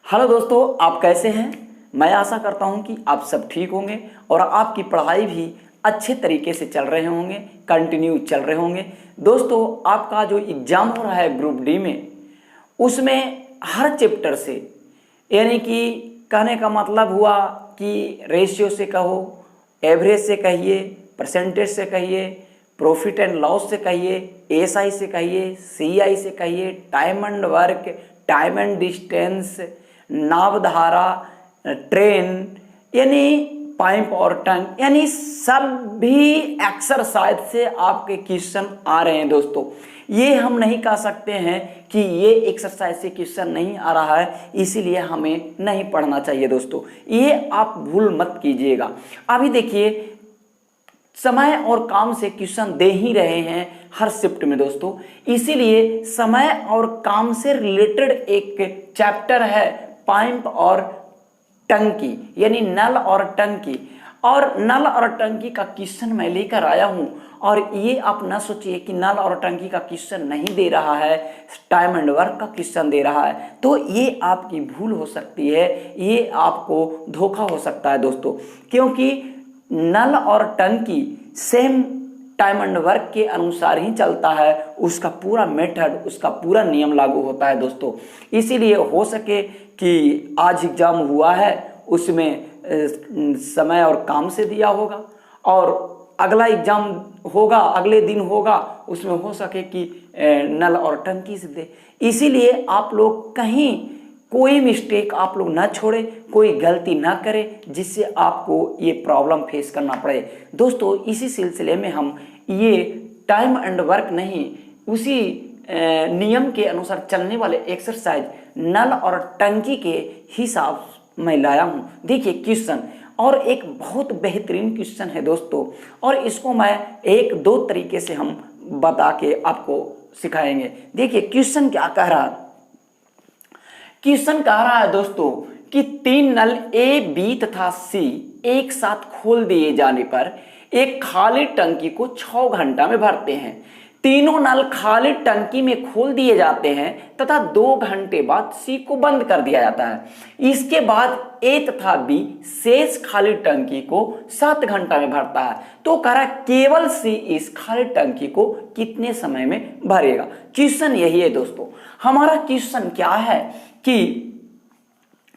Hello दोस्तों, आप कैसे हैं। मैं आशा करता हूं कि आप सब ठीक होंगे और आपकी पढ़ाई भी अच्छे तरीके से चल रहे होंगे, कंटिन्यू चल रहे होंगे। दोस्तों, आपका जो एग्ज़ाम हो रहा है ग्रुप डी में, उसमें हर चैप्टर से, यानी कि कहने का मतलब हुआ कि रेशियो से कहो, एवरेज से कहिए, परसेंटेज से कहिए, प्रॉफिट एंड लॉस से कहिए, एसआई से कहिए, सीआई से कहिए, time and work, time and distance, नावधारा, ट्रेन, यानी पाइप और टंग, यानी सभी एक्सरसाइज से आपके क्वेश्चन आ रहे हैं। दोस्तों, ये हम नहीं कह सकते हैं कि ये एक्सरसाइज से क्वेश्चन नहीं आ रहा है, इसीलिए हमें नहीं पढ़ना चाहिए। दोस्तों, ये आप भूल मत कीजिएगा। अभी देखिए, समय और काम से क्वेश्चन दे ही रहे हैं हर शिफ्ट में दोस्तों, इसीलिए समय और काम से रिलेटेड एक चैप्टर है पाइप और टंकी, यानी नल और टंकी। और नल और टंकी का क्वेश्चन मैं लेकर आया हूं, और ये आप ना सोचिए कि नल और टंकी का क्वेश्चन नहीं दे रहा है, टाइम एंड वर्क का क्वेश्चन दे रहा है, तो ये आपकी भूल हो सकती है, ये आपको धोखा हो सकता है दोस्तों। क्योंकि नल और टंकी सेम टाइम एंड वर्क के अनुसार ही चलता है, उसका पूरा मेथड, उसका पूरा नियम लागू होता है दोस्तों। इसीलिए हो सके कि आज एग्जाम हुआ है, उसमें समय और काम से दिया होगा, और अगला एग्जाम होगा, अगले दिन होगा, उसमें हो सके कि नल और टंकी से दे। इसीलिए आप लोग कहीं कोई मिस्टेक आप लोग ना छोड़े, कोई गलती ना करें, जिससे आपको ये प्रॉब्लम फेस करना पड़े। दोस्तों, इसी सिलसिले में हम ये टाइम एंड वर्क नहीं, उसी नियम के अनुसार चलने वाले एक्सरसाइज नल और टंकी के हिसाब में लाया हूं। देखिए क्वेश्चन, और एक बहुत बेहतरीन क्वेश्चन है दोस्तों, और इसको मैं एक दो तरीके से हम बता के आपको सिखाएंगे। देखिए क्वेश्चन क्या कह रहा है। क्वेश्चन कह रहा है दोस्तों कि तीन नल ए, बी तथा सी एक साथ खोल दिए जाने पर एक खाली टंकी को 6 घंटा में भरते हैं। तीनों नल खाली टंकी में खोल दिए जाते हैं तथा 2 घंटे बाद सी को बंद कर दिया जाता है। इसके बाद ए तथा बी शेष खाली टंकी को 7 घंटा में भरता है। तो कह रहा है केवल सी इस खाली टंकी को कितने समय में भरेगा। क्वेश्चन यही है दोस्तों। हमारा क्वेश्चन क्या है कि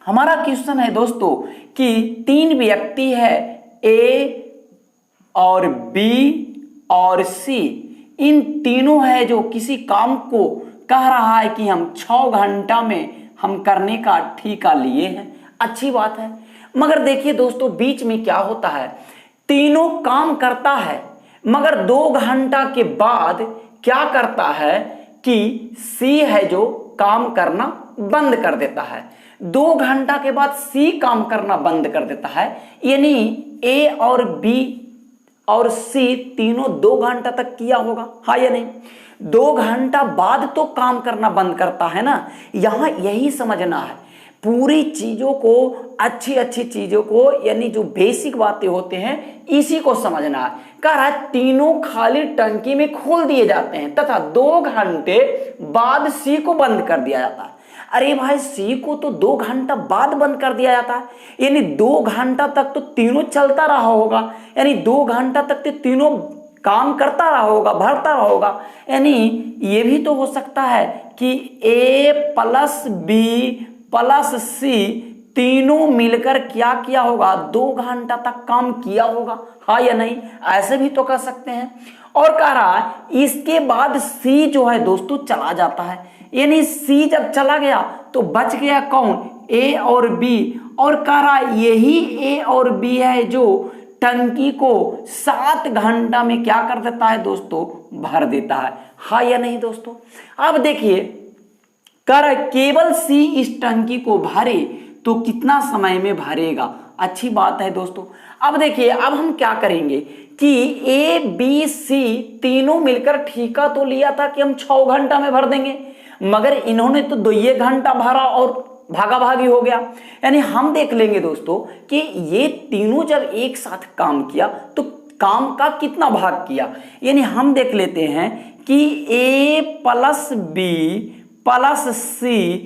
हमारा क्वेश्चन है दोस्तों कि तीन व्यक्ति है, ए और बी और सी, इन तीनों है जो किसी काम को कह रहा है कि हम 6 घंटा में हम करने का ठेका लिए हैं। अच्छी बात है, मगर देखिए दोस्तों, बीच में क्या होता है, तीनों काम करता है, मगर 2 घंटा के बाद क्या करता है कि सी है जो काम करना बंद कर देता है। 2 घंटा के बाद सी काम करना बंद कर देता है, यानी ए और बी और सी तीनों 2 घंटा तक किया होगा, हाँ या नहीं। 2 घंटा बाद तो काम करना बंद करता है ना। यहां यही समझना है, पूरी चीजों को, अच्छी अच्छी चीजों को, यानी जो बेसिक बातें होते हैं, इसी को समझना है। कह रहा है तीनों खाली टंकी में खोल दिए जाते हैं तथा 2 घंटे बाद सी को बंद कर दिया जाता है। अरे भाई, सी को तो 2 घंटा बाद बंद कर दिया जाता है, यानी 2 घंटा तक तो तीनों चलता रहा होगा, यानी 2 घंटा तक तो तीनों काम करता रहा होगा, भरता रहा होगा। यानी ये भी तो हो सकता है कि ए प्लस बी प्लस सी तीनों मिलकर क्या किया होगा, 2 घंटा तक काम किया होगा, हाँ या नहीं। ऐसे भी तो कर सकते हैं। और कह रहा है इसके बाद सी जो है दोस्तों चला जाता है, यानी सी जब चला गया तो बच गया कौन, ए और बी। और कह रहा है यही ए और बी है जो टंकी को 7 घंटा में क्या कर देता है दोस्तों, भर देता है, हाँ या नहीं दोस्तों। अब देखिए, कह रहा है केवल सी इस टंकी को भरे तो कितना समय में भरेगा। अच्छी बात है दोस्तों। अब देखिए, अब हम क्या करेंगे कि ए बी सी तीनों मिलकर ठेका तो लिया था कि हम 6 घंटा में भर देंगे, मगर इन्होंने तो 2 घंटा भरा और भागा भागी हो गया। यानी हम देख लेंगे दोस्तों कि ये तीनों जब एक साथ काम किया तो काम का कितना भाग किया। यानी हम देख लेते हैं कि ए प्लस बी प्लस सी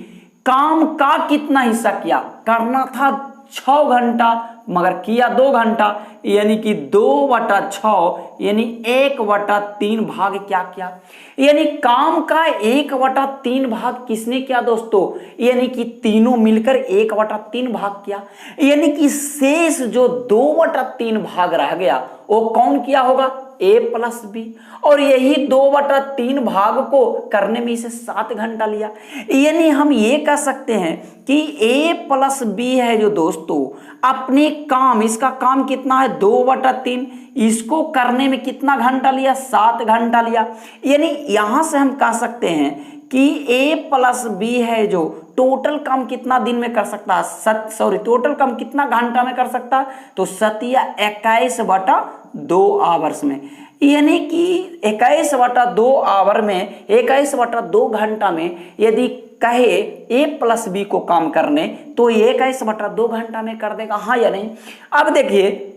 काम का कितना हिस्सा किया, करना था 6 घंटा मगर किया 2 घंटा, यानी कि 2/6 यानी 1/3 भाग क्या किया, यानी काम का 1/3 भाग किसने किया दोस्तों, यानी कि तीनों मिलकर 1/3 भाग किया, यानी कि शेष जो 2/3 भाग रह गया वो कौन किया होगा, A+B। और यही 2/3 भाग को करने में इसे 7 घंटा लिया, यानी हम ये कह सकते हैं कि A+B है जो दोस्तों अपने काम, इसका काम कितना है 2/3, इसको करने में कितना घंटा लिया, 7 घंटा लिया। यानी यहां से हम कह सकते हैं कि A+B है जो टोटल काम कितना दिन में कर सकता है, टोटल काम कितना घंटा में कर सकता है, तो 21/2 आवर्स में, यानी कि 21/2 आवर में 21/2 घंटा में यदि कहे A+B को काम करने तो ये 21/2 घंटा में कर देगा, हाँ या नहीं। अब देखिए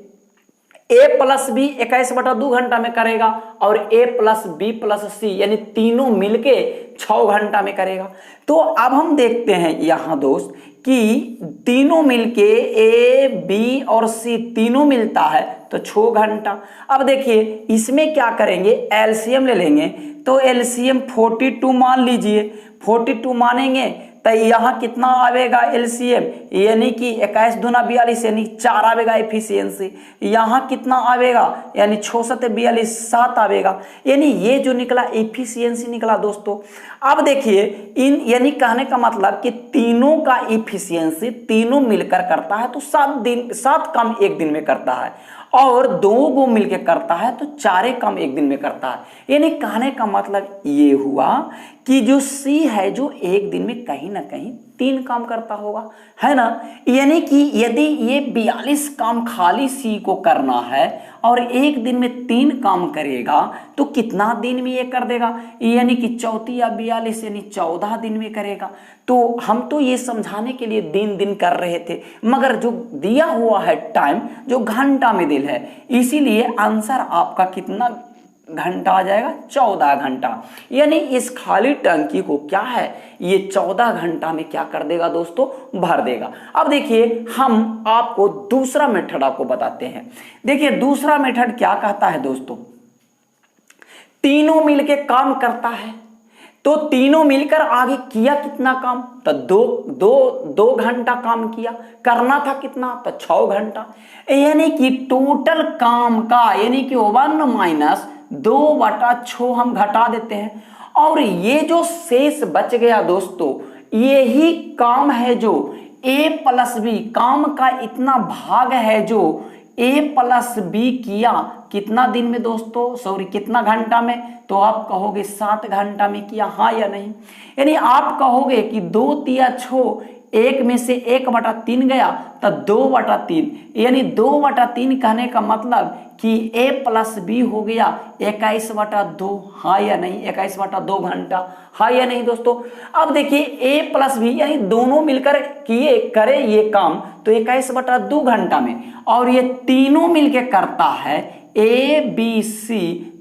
A+B 21/2 घंटा में करेगा और A+B+C यानी तीनों मिलके 6 घंटा में करेगा। तो अब हम देखते हैं यहां दोस्त कि तीनों मिलके A, B और C तीनों मिलता है तो 6 घंटा। अब देखिए इसमें क्या करेंगे, एलसीएम ले लेंगे, तो एलसीएम 42 मान लीजिए, 42 मानेंगे तो यहाँ कितना आवेगा एलसीएम, यानी कि 21 दूना 42 यानी 4 आवेगा एफिशिएंसी, यहाँ कितना आवेगा यानी 6 सते 42 7 आवेगा, यानी ये जो निकला एफिशिएंसी निकला दोस्तों। अब देखिए इन यानी कहने का मतलब कि तीनों का एफिशिएंसी तीनों मिलकर करता है तो 7 काम एक दिन में करता है, और 2 को मिलकर करता है तो 4 काम एक दिन में करता है। यानी कहने का मतलब ये हुआ कि जो सी है जो एक दिन में कहीं ना कहीं 3 काम करता होगा, है ना। यानी कि यदि ये 42 काम खाली सी को करना है और एक दिन में 3 काम करेगा तो कितना दिन में ये कर देगा, यानी कि 34 या 42 यानी 14 दिन में करेगा। तो हम तो ये समझाने के लिए दिन कर रहे थे, मगर जो दिया हुआ है टाइम जो घंटा में दिल है, इसीलिए आंसर आपका कितना घंटा आ जाएगा, 14 घंटा। यानी इस खाली टंकी को क्या है ये 14 घंटा में क्या कर देगा दोस्तों, भर देगा। अब देखिए हम आपको दूसरा मेथड आपको बताते हैं। देखिए दूसरा मेथड क्या कहता है दोस्तों, तीनों मिलके काम करता है तो तीनों मिलकर आगे किया कितना काम, तो दो घंटा काम किया, करना था कितना तो 6 घंटा, यानी कि टोटल काम का यानी कि 1 - 2/6 हम घटा देते हैं, और ये जो शेष बच गया दोस्तों यही काम है जो A+B काम का इतना भाग है जो A+B किया कितना दिन में दोस्तों, कितना घंटा में, तो आप कहोगे 7 घंटा में किया, हाँ या नहीं। यानी आप कहोगे कि 2 तिया 6, 1 में से 1/3 गया तो 2/3, यानी 2/3 कहने का मतलब कि A+B हो गया 21/2, हाँ या नहीं, 21/2 घंटा, हाँ या नहीं दोस्तों। अब देखिए A+B यानी दोनों मिलकर करे ये काम तो 21/2 घंटा में, और ये तीनों मिलकर करता है ABC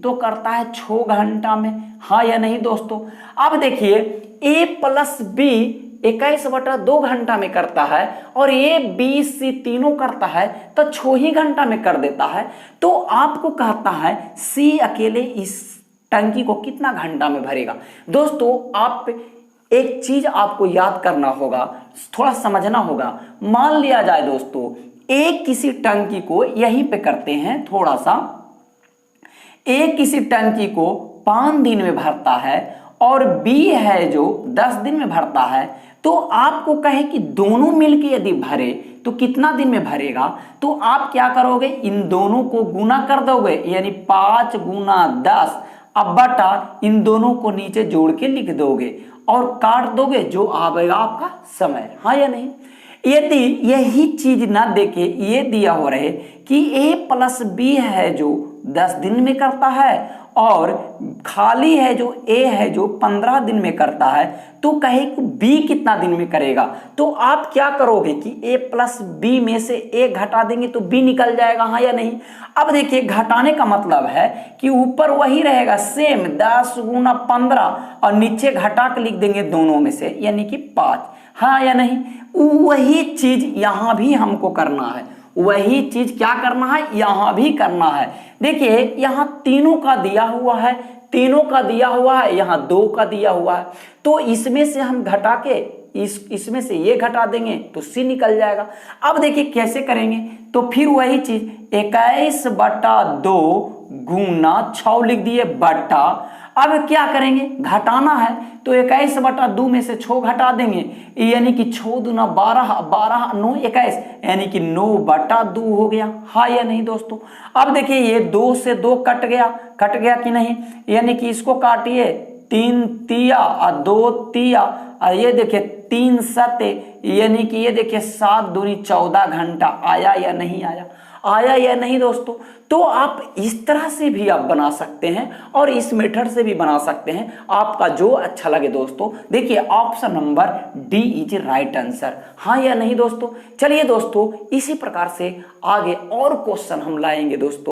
तो करता है 6 घंटा में, हाँ या नहीं दोस्तों। अब देखिए A+B 21/2 घंटा में करता है और ABC तीनों करता है तो 6 ही घंटा में कर देता है। तो आपको कहता है C अकेले इस टंकी को कितना घंटा में भरेगा। दोस्तों आप एक चीज आपको याद करना होगा, थोड़ा समझना होगा। मान लिया जाए दोस्तों एक किसी टंकी को यहीं पे करते हैं थोड़ा सा, एक किसी टंकी को 5 दिन में भरता है और B है जो 10 दिन में भरता है, तो आपको कहे कि दोनों मिलके यदि भरे तो कितना दिन में भरेगा, तो आप क्या करोगे इन दोनों को गुना कर दोगे, यानी 5 × 10 अब बटा इन दोनों को नीचे जोड़ के लिख दोगे और काट दोगे जो आएगा आपका समय, हाँ या नहीं। यदि यही चीज ना देके ये दिया हो रहे कि A+B है जो 10 दिन में करता है और खाली है जो A है जो 15 दिन में करता है, तो कहे कि B कितना दिन में करेगा, तो आप क्या करोगे कि A+B में से A घटा देंगे तो B निकल जाएगा, हाँ या नहीं। अब देखिए घटाने का मतलब है कि ऊपर वही रहेगा सेम 10 × 15 और नीचे घटा के लिख देंगे दोनों में से यानी कि 5, हाँ या नहीं? वही चीज यहां भी हमको करना है, वही चीज क्या करना है, यहां भी करना है। देखिए यहां तीनों का दिया हुआ है, तीनों का दिया हुआ है, यहां 2 का दिया हुआ है, तो इसमें से हम घटा के इसमें से ये घटा देंगे तो सी निकल जाएगा। अब देखिए कैसे करेंगे, तो फिर वही चीज 21/2 गुना 6 लिख दिए बटा, अब क्या करेंगे, घटाना है तो 21/2 में से 6 घटा देंगे, यानी कि 6 दूना 12, 12 9 21, यानी कि 9/2 हो गया। हाँ या नहीं दोस्तों? अब देखिए ये 2 से 2 कट गया कि नहीं, यानी कि इसको काटिए, 3 तिया और 2 तिया, और ये देखिए 3 सते, यानी कि ये देखिए 7 दूनी 14 घंटा। आया या नहीं आया? आया या नहीं दोस्तों? तो आप इस तरह से भी आप बना सकते हैं और इस मेथड से भी बना सकते हैं, आपका जो अच्छा लगे दोस्तों। देखिए option number D is right answer. हाँ या नहीं दोस्तों? चलिए दोस्तों इसी प्रकार से आगे और क्वेश्चन हम लाएंगे दोस्तों।